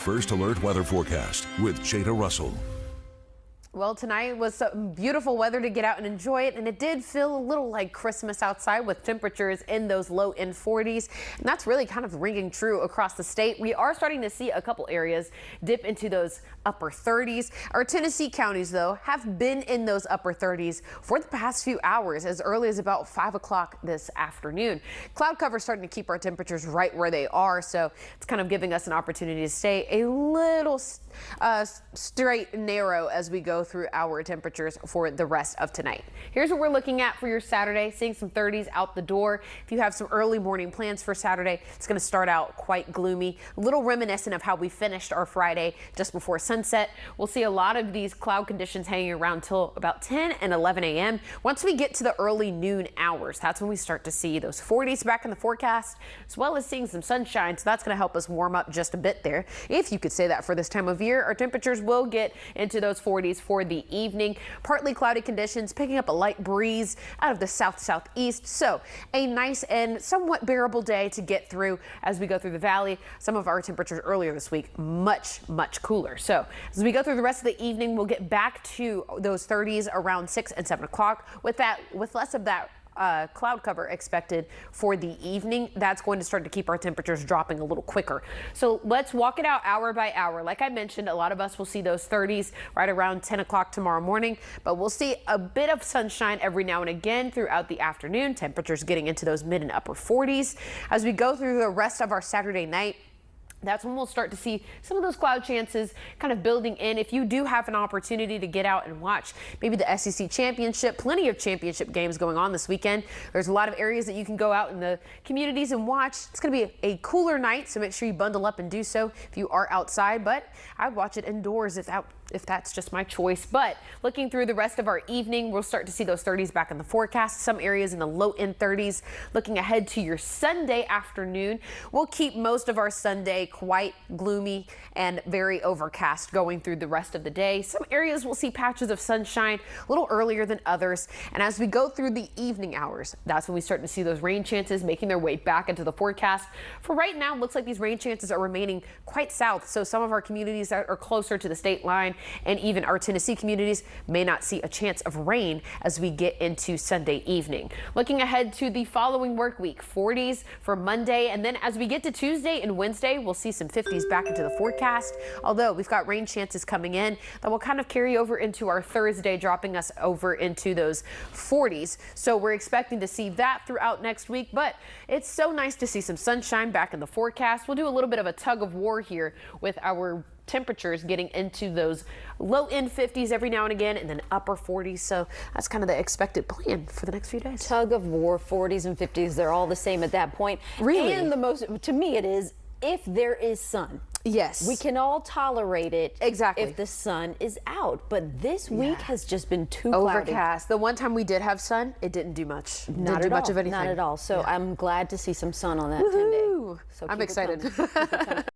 First Alert Weather Forecast with Jayda Russell. Well, tonight was some beautiful weather to get out and enjoy it, and it did feel a little like Christmas outside with temperatures in those low end 40s, and that's really kind of ringing true across the state. We are starting to see a couple areas dip into those upper 30s. Our Tennessee counties, though, have been in those upper 30s for the past few hours, as early as about 5 o'clock this afternoon. Cloud cover starting to keep our temperatures right where they are, so it's kind of giving us an opportunity to stay a little straight and narrow as we go through our temperatures for the rest of tonight. Here's what we're looking at for your Saturday, seeing some 30s out the door. If you have some early morning plans for Saturday, it's going to start out quite gloomy, a little reminiscent of how we finished our Friday just before sunset. We'll see a lot of these cloud conditions hanging around till about 10 and 11 a.m. Once we get to the early noon hours, that's when we start to see those 40s back in the forecast, as well as seeing some sunshine. So that's going to help us warm up just a bit there, if you could say that for this time of year. Our temperatures will get into those 40s for the evening. Partly cloudy conditions, picking up a light breeze out of the southeast. So a nice and somewhat bearable day to get through as we go through the valley. Some of our temperatures earlier this week much cooler. So as we go through the rest of the evening, we'll get back to those 30s around 6 and 7 o'clock with less of that cloud cover expected for the evening. That's going to start to keep our temperatures dropping a little quicker. So let's walk it out hour by hour. Like I mentioned, a lot of us will see those 30s right around 10 o'clock tomorrow morning, but we'll see a bit of sunshine every now and again throughout the afternoon. Temperatures getting into those mid and upper 40s. As we go through the rest of our Saturday night, that's when we'll start to see some of those cloud chances kind of building in. If you do have an opportunity to get out and watch maybe the SEC championship, plenty of championship games going on this weekend. There's a lot of areas that you can go out in the communities and watch. It's going to be a cooler night, so make sure you bundle up and do so if you are outside. But I'd watch it indoors if that's just my choice. But looking through the rest of our evening, we'll start to see those 30s back in the forecast. Some areas in the low end 30s. Looking ahead to your Sunday afternoon, we'll keep most of our Sunday quite gloomy and very overcast going through the rest of the day. Some areas will see patches of sunshine a little earlier than others. And as we go through the evening hours, that's when we start to see those rain chances making their way back into the forecast. For right now, it looks like these rain chances are remaining quite south. So some of our communities that are closer to the state line and even our Tennessee communities may not see a chance of rain as we get into Sunday evening. Looking ahead to the following work week, 40s for Monday. And then as we get to Tuesday and Wednesday, we'll see some 50s back into the forecast. Although we've got rain chances coming in that will kind of carry over into our Thursday, dropping us over into those 40s. So we're expecting to see that throughout next week. But it's so nice to see some sunshine back in the forecast. We'll do a little bit of a tug of war here with our temperatures getting into those low end 50s every now and again, and then upper 40s. So that's kind of the expected plan for the next few days. Tug of war, 40s and 50s, they're all the same at that point. Really? And the most, to me, it is if there is sun. Yes. We can all tolerate it. Exactly. If the sun is out. But this week has just been too overcast. The one time we did have sun, it didn't do much. Didn't do much of anything. Not at all. So I'm glad to see some sun on that 10-day. So I'm excited.